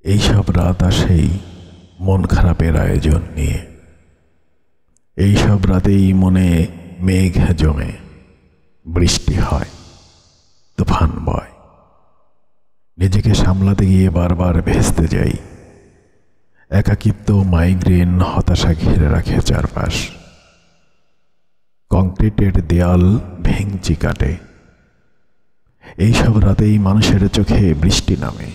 এইসব রাত আসেই মন খারাপের আয়োজন নিয়ে। এইসব রাতেই মনে মেঘ জমে, বৃষ্টি হয়, তুফান বয়। নিজেকে সামলাতে গিয়ে বারবার ভেস্তে যাই। একাকিত্ব, মাইগ্রেন, হতাশা ঘিরে রাখে চারপাশ। কংক্রিটের দেয়াল ভেঙচি কাটে। এইসব রাতেই মানুষের চোখে বৃষ্টি নামে।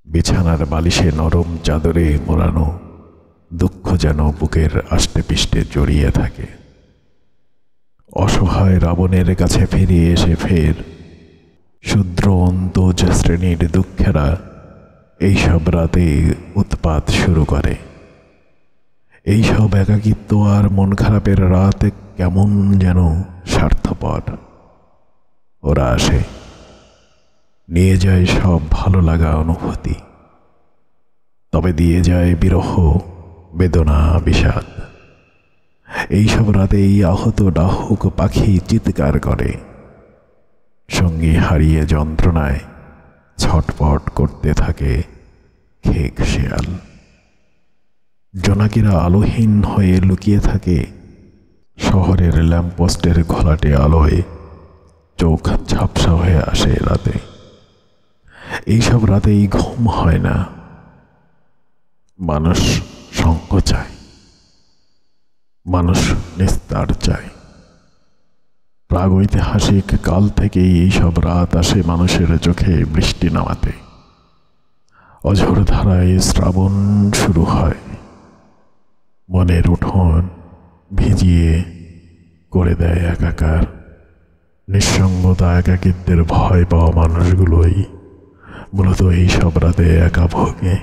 বিছানার বালিশে নরম চাদরে মোড়ানো দুঃখ যেন বুকের আষ্টেপৃষ্ঠে জড়িয়ে থাকে। অসহায় রাবণের কাছে ফিরিয়ে এসে ফের শূদ্র অন্তজ শ্রেণীর দুঃখেরা এইসব রাতে উৎপাত শুরু করে। এইসব একাকিত্ব আর মন খারাপের রাত কেমন যেন স্বার্থপর। ওরা আসে, নিয়ে যায় সব ভালো লাগা অনুভূতি, তবে দিয়ে যায় বিরহ, বেদনা, বিষাদ। এইসব রাতেই আহত ডাহুক পাখি চিৎকার করে, সঙ্গী হারিয়ে যন্ত্রণায় ছটপট করতে থাকে খেক শেয়াল। জোনাকিরা আলোহীন হয়ে লুকিয়ে থাকে শহরের ল্যাম্পপোস্টের ঘোলাটে আলোয়, চোখ ঝাপসা হয়ে আসে রাতে। এইসব রাতেই ঘুম হয় না। মানুষ সঙ্গ চায়, মানুষ নিস্তার চায়। প্রাগৈতিহাসিক কাল থেকেই এইসব রাত আসে মানুষের চোখে বৃষ্টি নামাতে। অঝোর ধারায় শ্রাবণ শুরু হয়, মনের উঠোন ভিজিয়ে করে দেয় একাকার। নিঃসঙ্গতা, একাকিত্বের ভয় পাওয়া মানুষগুলোই মূলত এইসব রাতে একা ভোগে।